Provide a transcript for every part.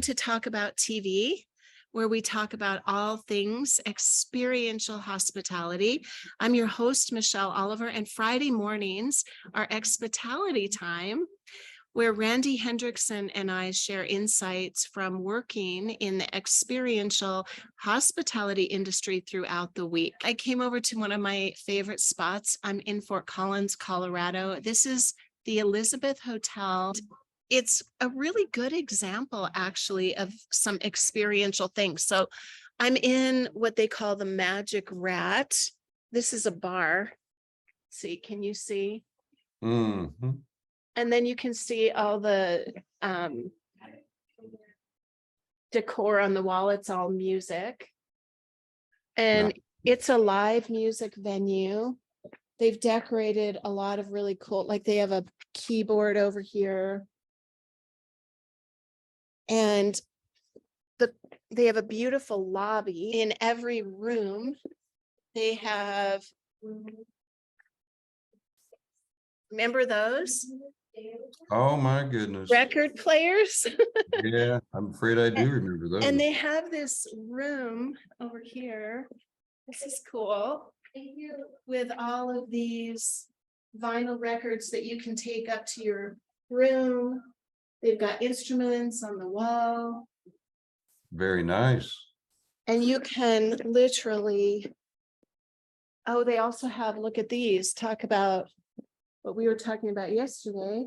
to Talk About TV, where we talk about all things experiential hospitality. I'm your host, Michelle Oliver, and Friday mornings are Expitality time, where Randy Hendrickson and I share insights from working in the experiential hospitality industry throughout the week. I came over to one of my favorite spots. I'm in Fort Collins, Colorado. This is the Elizabeth Hotel. It's a really good example, actually, of some experiential things. So I'm in what they call the Magic Rat. This is a bar. See, can you see? Mm-hmm. And then you can see all the decor on the wall. It's all music. And it's a live music venue. They've decorated a lot of really cool, like they have a keyboard over here. And they have a beautiful lobby. In every room, they have, remember those? Oh my goodness. Record players. Yeah, I'm afraid I do remember those. And they have this room over here. This is cool. With all of these vinyl records that you can take up to your room. They've got instruments on the wall. Very nice. And you can literally, oh, they also have, look at these, talk about what we were talking about yesterday.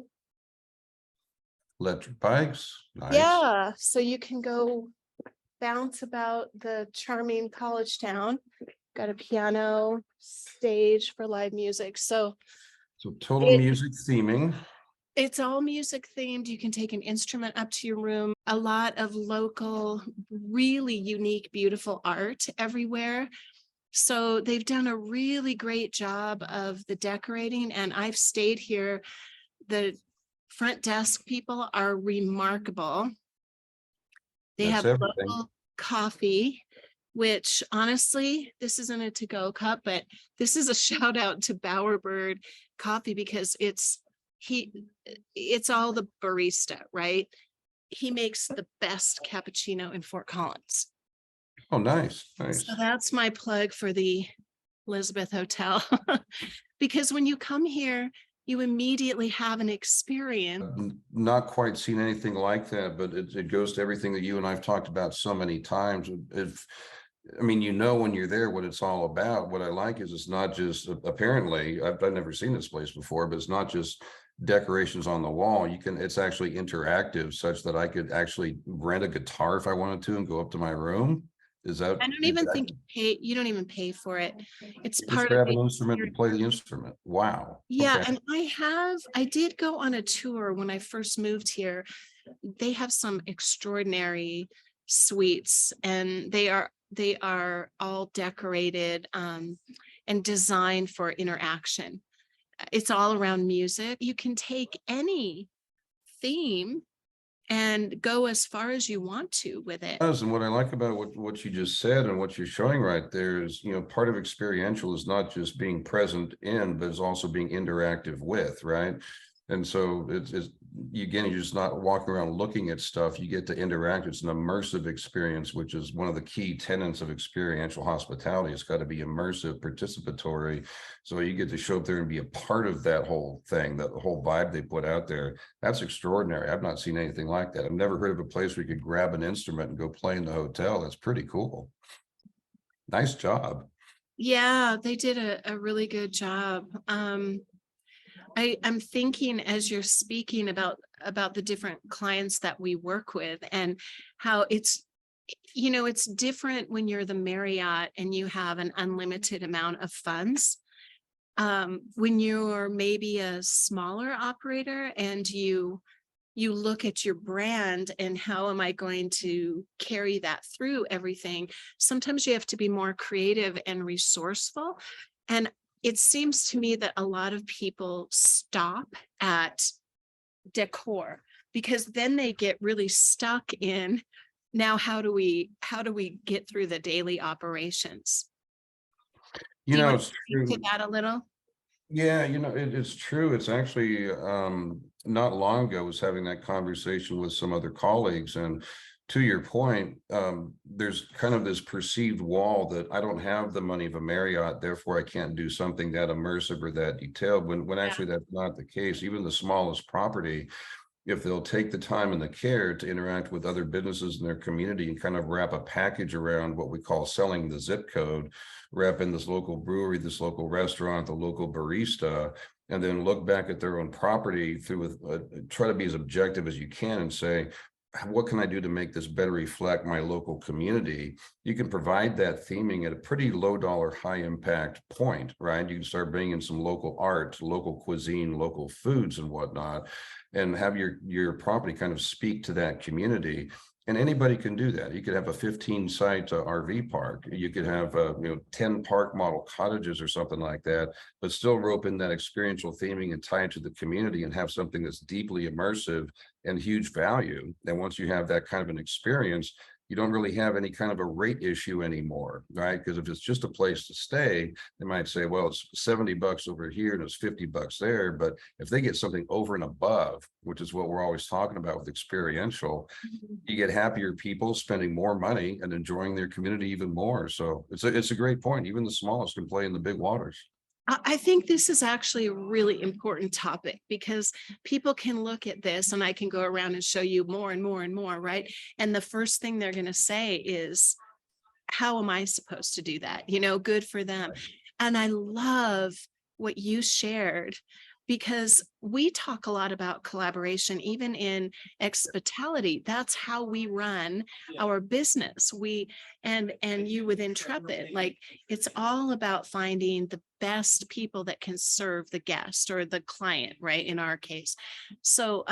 Electric bikes. Nice. Yeah, so you can go bounce about the charming college town. Got a piano, stage for live music. So total music theming. It's all music themed. You can take an instrument up to your room. A lot of local, really unique, beautiful art everywhere. So they've done a really great job of the decorating, and I've stayed here. The front desk people are remarkable. They have local coffee, which honestly, this isn't a to-go cup, but this is a shout out to Bowerbird Coffee, because it's all the barista, right? He makes the best cappuccino in Fort Collins. Oh, nice. Nice. So that's my plug for the Elizabeth Hotel. Because when you come here, you immediately have an experience. Not quite seen anything like that, but it goes to everything that you and I've talked about so many times. When you're there what it's all about. What I like is it's not just, apparently, I've never seen this place before, but it's not just decorations on the wall. It's actually interactive, such that I could actually rent a guitar if I wanted to and go up to my room. Is that? I don't even think you don't even pay for it. It's part grab of an instrument and play the instrument. Wow. Yeah, okay. And I did go on a tour when I first moved here. They have some extraordinary suites, and they are all decorated and designed for interaction. It's all around music. You can take any theme and go as far as you want to with it. And what I like about what you just said and what you're showing right there is, part of experiential is not just being present in, but it's also being interactive with, right? And so you're just not walking around looking at stuff. You get to interact. It's an immersive experience, which is one of the key tenets of experiential hospitality. It's got to be immersive, participatory. So you get to show up there and be a part of that whole thing, that whole vibe they put out there. That's extraordinary. I've not seen anything like that. I've never heard of a place where you could grab an instrument and go play in the hotel. That's pretty cool. Nice job. Yeah, they did a really good job. I'm thinking as you're speaking about the different clients that we work with, and how it's different when you're the Marriott and you have an unlimited amount of funds. When you're maybe a smaller operator and you look at your brand and how am I going to carry that through everything, sometimes you have to be more creative and resourceful. And it seems to me that a lot of people stop at decor, because then they get really stuck in, now how do we get through the daily operations? Do you want to speak to that a little? Yeah, it's true. It's actually not long ago I was having that conversation with some other colleagues, and to your point, there's kind of this perceived wall that I don't have the money of a Marriott, therefore I can't do something that immersive or that detailed, when Yeah. actually that's not the case. Even the smallest property, if they'll take the time and the care to interact with other businesses in their community and kind of wrap a package around what we call selling the zip code, wrap in this local brewery, this local restaurant, the local barista, and then look back at their own property through with try to be as objective as you can and say, what can I do to make this better reflect my local community? You can provide that theming at a pretty low dollar, high impact point, right? You can start bringing in some local art, local cuisine, local foods and whatnot, and have your property kind of speak to that community. And anybody can do that. You could have a 15 site RV park. You could have 10 park model cottages or something like that, but still rope in that experiential theming and tie it to the community and have something that's deeply immersive and huge value. And once you have that kind of an experience, you don't really have any kind of a rate issue anymore, right? Because if it's just a place to stay, they might say, well, it's $70 over here and it's $50 there. But if they get something over and above, which is what we're always talking about with experiential, you get happier people spending more money and enjoying their community even more. So it's a great point. Even the smallest can play in the big waters. I think this is actually a really important topic because people can look at this and I can go around and show you more and more and more, right? And the first thing they're going to say is, how am I supposed to do that? Good for them. And I love what you shared because we talk a lot about collaboration, even in Expitality. That's how we run our business. And you with Intrepid, like it's all about finding the best people that can serve the guest or the client, right? In our case. So,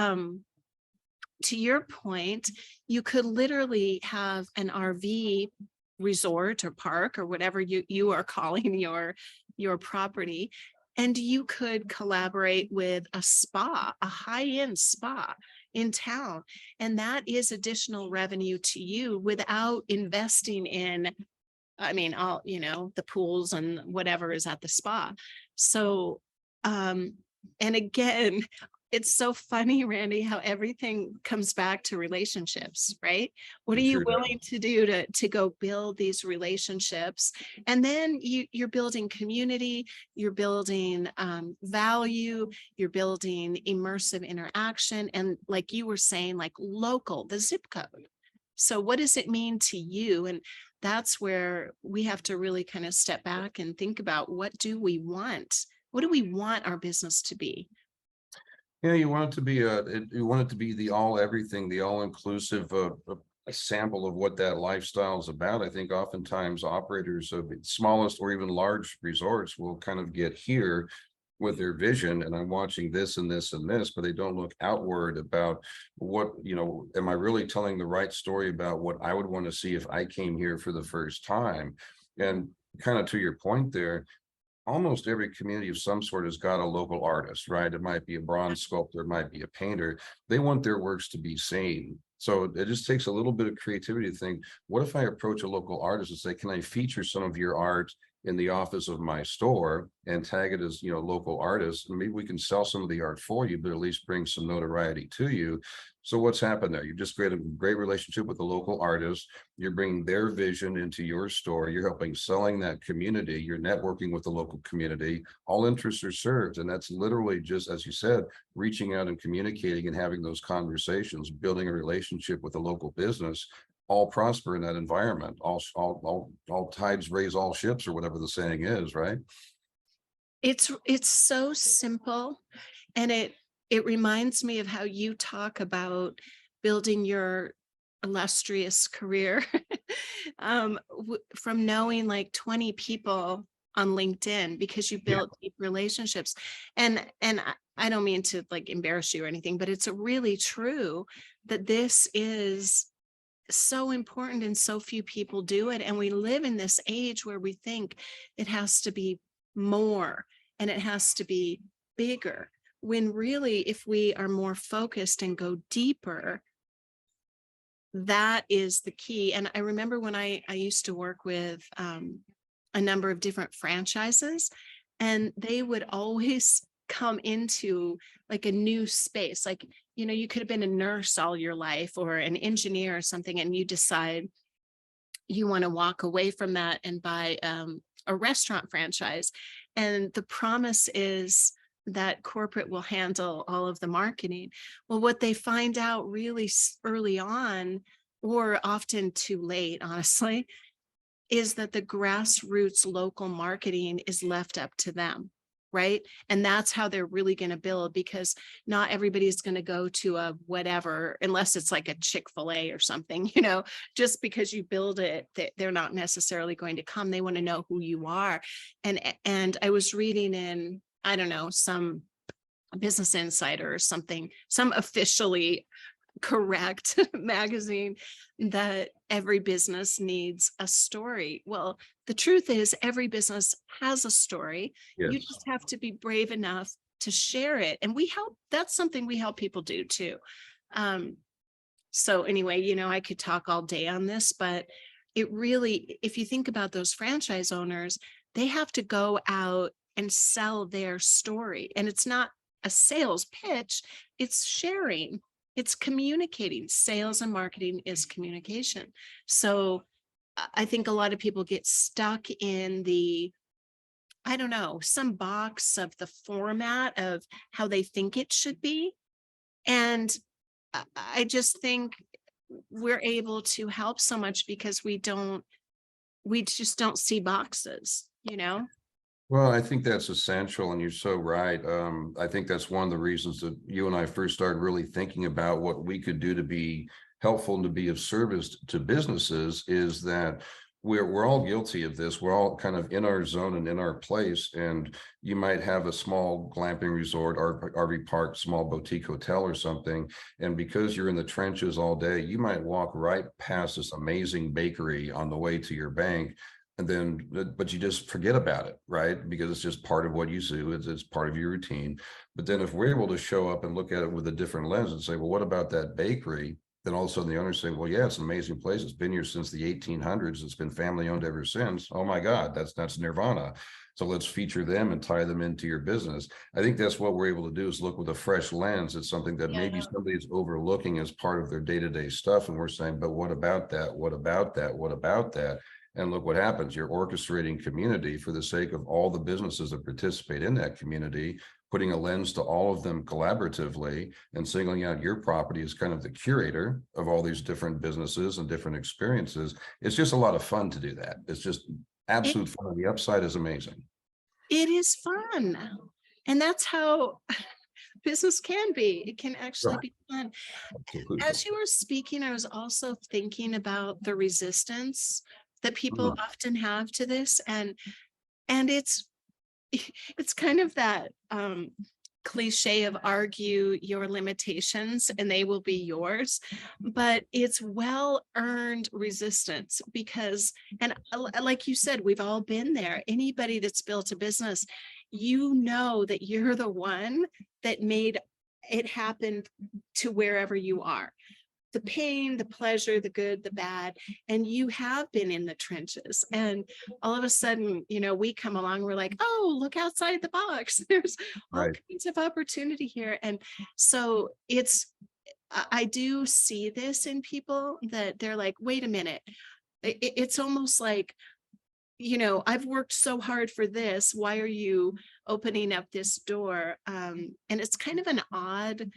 to your point, you could literally have an RV resort or park or whatever you are calling your property, and you could collaborate with a spa, a high-end spa in town, and that is additional revenue to you without investing in, I mean, all the pools and whatever is at the spa. So and again, it's so funny, Randy, how everything comes back to relationships, right? What are It you sure does. willing to do to go build these relationships? And then you're building community, you're building value, you're building immersive interaction. And like you were saying, like local, the zip code. So what does it mean to you? And that's where we have to really kind of step back and think about, what do we want? What do we want our business to be? Yeah, you want it to be you want it to be the all everything, the all inclusive, a sample of what that lifestyle is about. I think oftentimes operators of the smallest or even large resorts will kind of get here with their vision, and I'm watching this and this and this, but they don't look outward about what, am I really telling the right story about what I would want to see if I came here for the first time? And kind of to your point there, almost every community of some sort has got a local artist, right? It might be a bronze sculptor, it might be a painter. They want their works to be seen. So it just takes a little bit of creativity to think, what if I approach a local artist and say, can I feature some of your art in the office of my store and tag it as, local artists? And maybe we can sell some of the art for you, but at least bring some notoriety to you. So what's happened there? You just created a great relationship with the local artist. You're bringing their vision into your store. You're helping selling that community. You're networking with the local community. All interests are served. And that's literally just, as you said, reaching out and communicating and having those conversations, building a relationship with a local business. All prosper in that environment. All tides raise all ships, or whatever the saying is, right? It's so simple, and it reminds me of how you talk about building your illustrious career from knowing like 20 people on LinkedIn because you Yeah. built deep relationships. And I don't mean to like embarrass you or anything, but it's really true that this is so important and so few people do it. And we live in this age where we think it has to be more and it has to be bigger, when really, if we are more focused and go deeper, that is the key. And I remember when I used to work with a number of different franchises, and they would always come into like a new space. Like, you know, you could have been a nurse all your life or an engineer or something, and you decide you want to walk away from that and buy a restaurant franchise. And the promise is that corporate will handle all of the marketing. Well, what they find out really early on, or often too late, honestly, is that the grassroots local marketing is left up to them. Right. And that's how they're really going to build, because not everybody's going to go to a whatever, unless it's like a Chick-fil-A or something, you know, just because you build it, they're not necessarily going to come. They want to know who you are. And I was reading in, I don't know, some Business Insider or something, some officially correct magazine, that every business needs a story. Well, the truth is every business has a story. You Yes. just have to be brave enough to share it. And we help, that's something we help people do too. So anyway, you know, I could talk all day on this, but it really, if you think about those franchise owners, they have to go out and sell their story. And it's not a sales pitch, it's sharing. It's communicating. Sales and marketing is communication. So I think a lot of people get stuck in the, I don't know, some box of the format of how they think it should be. And I just think we're able to help so much because we just don't see boxes, you know? Well, I think that's essential, and you're so right. I think that's one of the reasons that you and I first started really thinking about what we could do to be helpful and to be of service to businesses, is that we're all guilty of this. We're all kind of in our zone and in our place. And you might have a small glamping resort, RV park, small boutique hotel or something. And because you're in the trenches all day, you might walk right past this amazing bakery on the way to your bank. And then, but you just forget about it, right? Because it's just part of what you do. It's part of your routine. But then if we're able to show up and look at it with a different lens and say, well, what about that bakery? Then all of a sudden the owner's saying, well, yeah, it's an amazing place. It's been here since the 1800s. It's been family owned ever since. Oh my God, that's nirvana. So let's feature them and tie them into your business. I think that's what we're able to do, is look with a fresh lens at something that maybe Yeah. somebody's overlooking as part of their day-to-day stuff. And we're saying, but what about that? What about that? What about that? And look what happens. You're orchestrating community for the sake of all the businesses that participate in that community, putting a lens to all of them collaboratively, and singling out your property as kind of the curator of all these different businesses and different experiences. It's just a lot of fun to do that. It's just It, absolute fun. The upside is amazing. it is fun. And that's how business can be. It can actually Right. be fun. Absolutely. As you were speaking, I was also thinking about the resistance that people Mm, often have to this. And it's kind of that cliche of argue your limitations and they will be yours, but it's well earned resistance because, and like you said, we've all been there. Anybody that's built a business, you know that you're the one that made it happen to wherever you are. The pain, the pleasure, the good, the bad, and you have been in the trenches. And all of a sudden, you know, we come along, we're like, oh, look outside the box. There's all right. kinds of opportunity here. And so I do see this in people that they're like, wait a minute. It's almost like, you know, I've worked so hard for this. Why are you opening up this door? And it's kind of an odd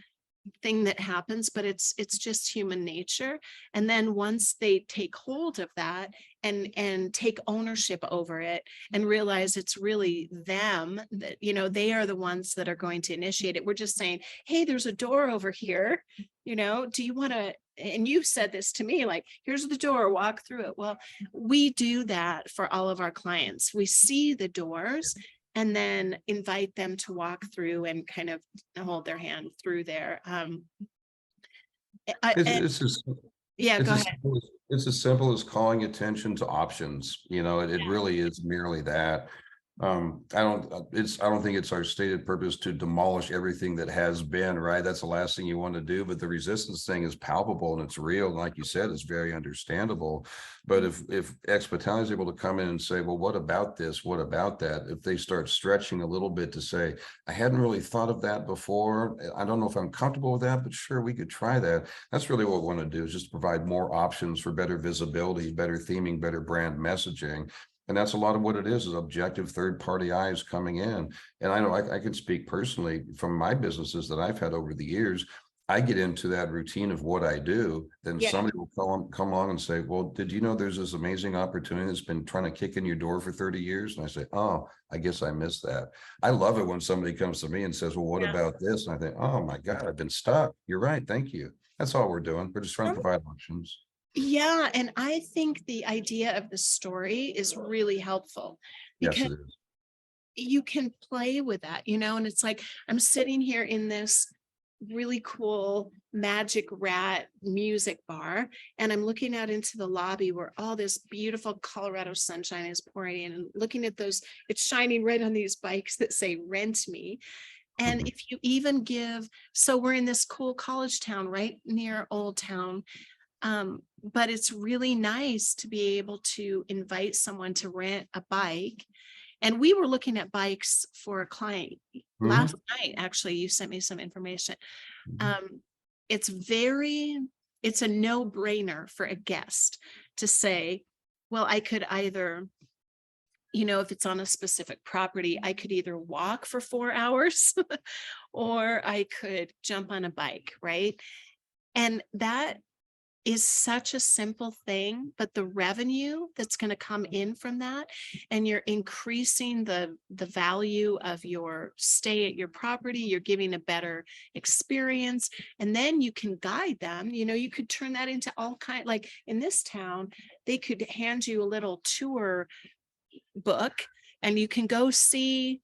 thing that happens, but it's just human nature. And then once they take hold of that and take ownership over it and realize it's really them, that, you know, they are the ones that are going to initiate it. We're just saying, hey, there's a door over here, you know, do you want to, and you've said this to me, like, here's the door, walk through it. Well, we do that for all of our clients. We see the doors and then invite them to walk through and kind of hold their hand through there. It's, And it's just, yeah, it's go as ahead. simple as calling attention to options. You know, it really is merely that. I don't think it's our stated purpose to demolish everything that has been, right? That's the last thing you want to do, but the resistance thing is palpable and it's real. And like you said, it's very understandable. But if Expitality is able to come in and say, well, what about this? What about that? If they start stretching a little bit to say, I hadn't really thought of that before. I don't know if I'm comfortable with that, but sure, we could try that. That's really what we want to do, is just provide more options for better visibility, better theming, better brand messaging. And that's a lot of what it is objective third-party eyes coming in. And I know I can speak personally from my businesses that I've had over the years. I get into that routine of what I do, then Yeah. somebody will come along and say, well, did you know there's this amazing opportunity that's been trying to kick in your door for 30 years? And I say, oh, I guess I missed that. I love it when somebody comes to me and says, well, what Yeah. about this? And I think, oh my God, I've been stuck. You're right. Thank you. That's all we're doing. We're just trying to provide options. Yeah, and I think the idea of the story is really helpful Yes, because it is. you can play with that, and it's like I'm sitting here in this really cool magic rat music bar, and I'm looking out into the lobby where all this beautiful Colorado sunshine is pouring in, and looking at those, it's shining right on these bikes that say rent me. And Mhm. if you even so we're in this cool college town right near Old Town. But it's really nice to be able to invite someone to rent a bike. And we were looking at bikes for a client last Mhm. night. Actually, you sent me some information. Mhm. Um, it's it's a no-brainer for a guest to say, well, I could either, if it's on a specific property, I could either walk for 4 hours or I could jump on a bike, right? And that is such a simple thing, but the revenue that's going to come in from that, and you're increasing the value of your stay at your property, you're giving a better experience, and then you can guide them. You could turn that into all kind, like in this town, they could hand you a little tour book and you can go see,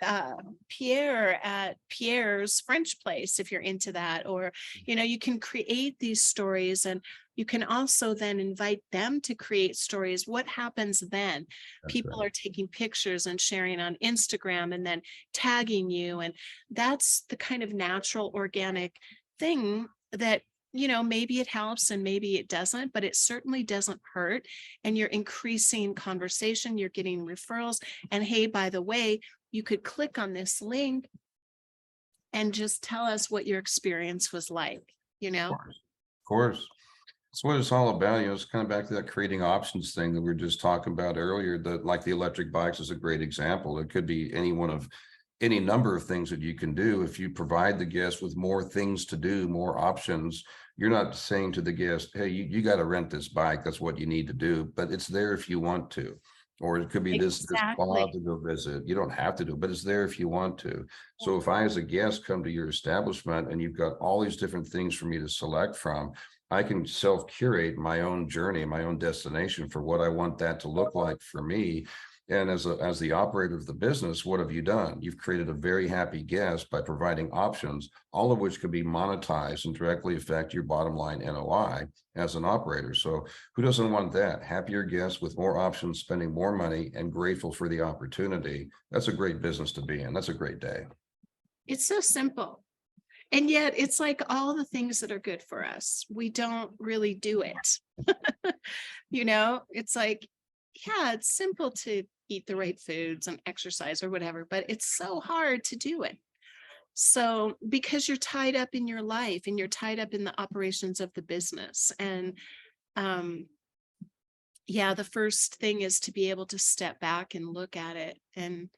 uh, Pierre at Pierre's French place if you're into that, or, you can create these stories, and you can also then invite them to create stories. What happens then? That's People right. are taking pictures and sharing on Instagram and then tagging you. And that's the kind of natural, organic thing that, maybe it helps and maybe it doesn't, but it certainly doesn't hurt. And you're increasing conversation, you're getting referrals. And hey, by the way, you could click on this link and just tell us what your experience was like, you know? Of course. That's what it's all about. It's kind of back to that creating options thing that we were just talking about earlier, that like the electric bikes is a great example. It could be any one of any number of things that you can do. If you provide the guest with more things to do, more options, you're not saying to the guest, hey, you got to rent this bike. That's what you need to do. But it's there if you want to. Or it could be this spa Exactly. to go visit. You don't have to do, but it's there if you want to. So if I, as a guest, come to your establishment and you've got all these different things for me to select from, I can self-curate my own journey, my own destination for what I want that to look like for me. And as the operator of the business, what have you done? You've created a very happy guest by providing options, all of which could be monetized and directly affect your bottom line NOI as an operator. So who doesn't want that? Happier guests with more options, spending more money, and grateful for the opportunity. That's a great business to be in. That's a great day. It's so simple. And yet it's like all the things that are good for us, we don't really do it. It's like, yeah, it's simple to eat the right foods and exercise or whatever, but it's so hard to do it. So, because you're tied up in your life and you're tied up in the operations of the business. And um, yeah, the first thing is to be able to step back and look at it and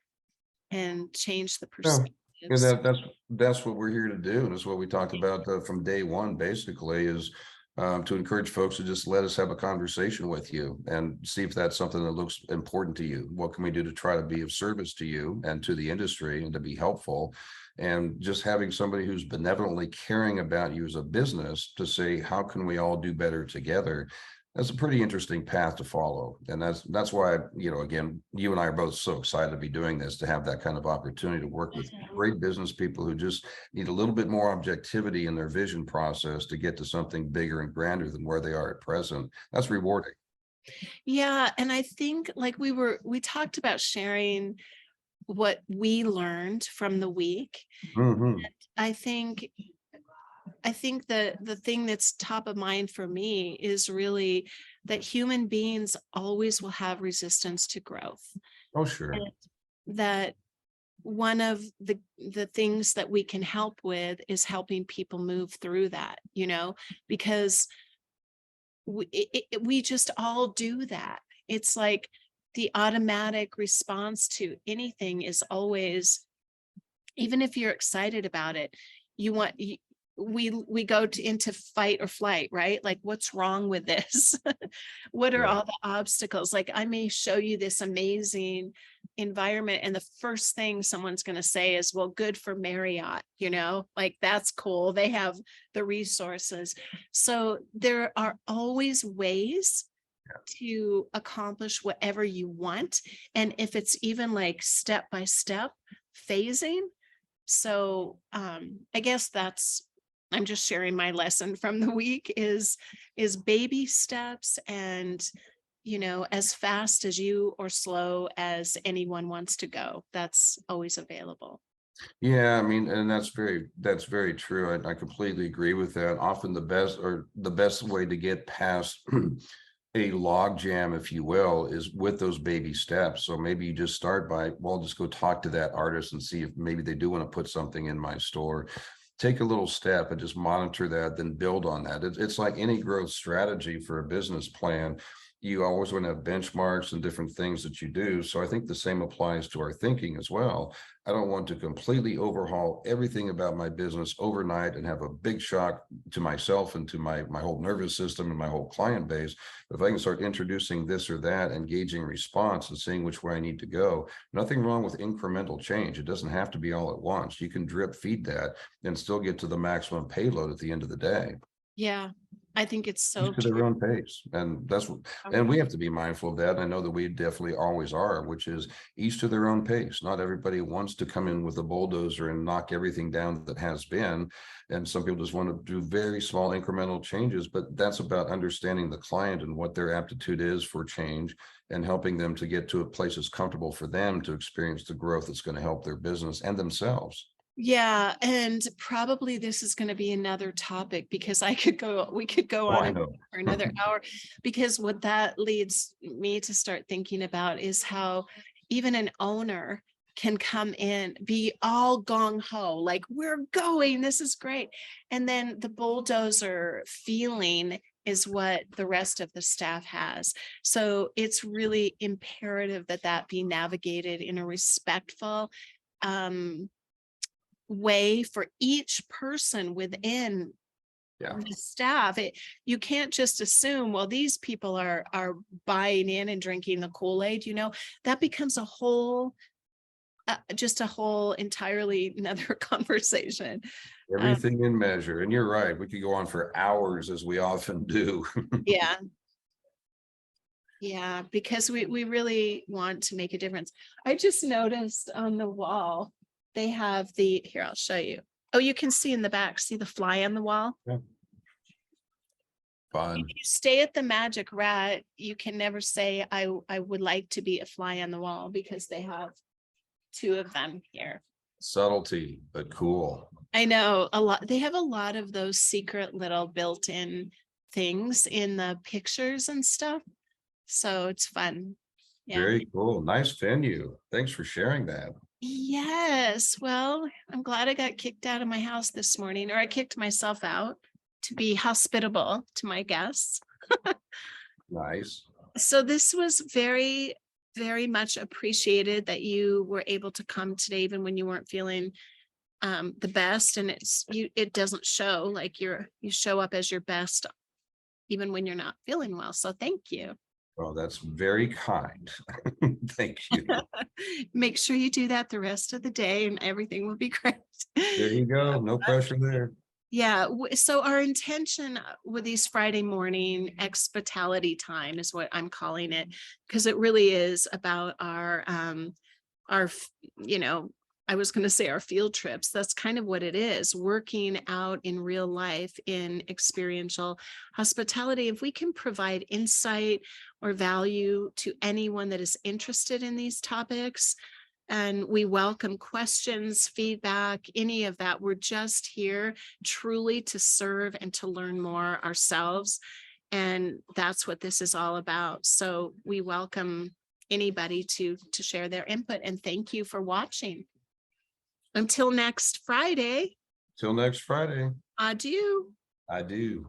change the Yeah, and perspectives. that's what we're here to do, and it's what we talked about from day one. Basically, is to encourage folks to just let us have a conversation with you and see if that's something that looks important to you. What can we do to try to be of service to you and to the industry and to be helpful? And just having somebody who's benevolently caring about you as a business to say, how can we all do better together? That's a pretty interesting path to follow. And that's why, again, you and I are both so excited to be doing this, to have that kind of opportunity to work with great business people who just need a little bit more objectivity in their vision process to get to something bigger and grander than where they are at present. That's rewarding. Yeah. And I think like we talked about sharing what we learned from the week. Hmm. I think the thing that's top of mind for me is really that human beings always will have resistance to growth. Oh, sure. And that one of the things that we can help with is helping people move through that, because we just all do that. It's like the automatic response to anything is always, even if you're excited about it, you want we go into fight or flight, right? Like, what's wrong with this? What are Yeah. all the obstacles? Like, I may show you this amazing environment, and the first thing someone's going to say is, well, good for Marriott, like, that's cool, they have the resources. So there are always ways to accomplish whatever you want, and if it's even like step by step phasing. So I guess I'm just sharing my lesson from the week is baby steps, and as fast as you or slow as anyone wants to go, that's always available. Yeah, I mean, and that's very true. I completely agree with that. Often the best way to get past a log jam, if you will, is with those baby steps. So maybe you just start by, well, just go talk to that artist and see if maybe they do want to put something in my store. Take a little step and just monitor that, then build on that. It's like any growth strategy for a business plan. You always want to have benchmarks and different things that you do. So I think the same applies to our thinking as well. I don't want to completely overhaul everything about my business overnight and have a big shock to myself and to my whole nervous system and my whole client base. If I can start introducing this or that, engaging response and seeing which way I need to go, nothing wrong with incremental change. It doesn't have to be all at once. You can drip feed that and still get to the maximum payload at the end of the day. Yeah, I think it's Each so to their true. own pace. And that's what, and we have to be mindful of that. And I know that we definitely always are, which is each to their own pace. Not everybody wants to come in with a bulldozer and knock everything down that has been. And some people just want to do very small incremental changes, but that's about understanding the client and what their aptitude is for change and helping them to get to a place that's comfortable for them to experience the growth that's going to help their business and themselves. Yeah, and probably this is going to be another topic, because we could go Oh, on I and know. for another hour, because what that leads me to start thinking about is how even an owner can come in, be all gong ho, like, we're going, this is great. And then the bulldozer feeling is what the rest of the staff has. So it's really imperative that that be navigated in a respectful, um, way for each person within Yeah. the staff. You can't just assume, well, these people are buying in and drinking the Kool-Aid, that becomes a whole, just a whole entirely another conversation. Um, Everything in measure. And you're right. We could go on for hours as we often do. yeah, yeah, because we really want to make a difference. I just noticed on the wall, they have here, I'll show you. Oh, you can see in the back, see the fly on the wall? Yeah. If Fun. you stay at the Magic Rat, you can never say, I would like to be a fly on the wall, because they have two of them here. Subtlety, but cool. I know they have a lot of those secret little built-in things in the pictures and stuff. So it's fun. Yeah. Very cool. Nice venue. Thanks for sharing that. Yes. Well, I'm glad I got kicked out of my house this morning, or I kicked myself out to be hospitable to my guests. Nice. So this was very, very much appreciated that you were able to come today, even when you weren't feeling the best. And it doesn't show, like, you show up as your best even when you're not feeling well. So thank you. Well, that's very kind. Thank you. Make sure you do that the rest of the day and everything will be great. There you go. No pressure there. Yeah. So our intention with these Friday morning expitality time is what I'm calling it, because it really is about our, I was going to say our field trips. That's kind of what it is, working out in real life in experiential hospitality. If we can provide insight, or value to anyone that is interested in these topics. And we welcome questions, feedback, any of that. We're just here truly to serve and to learn more ourselves. And that's what this is all about. So we welcome anybody to share their input, and thank you for watching. Until next Friday, Till next Friday. adieu. I do.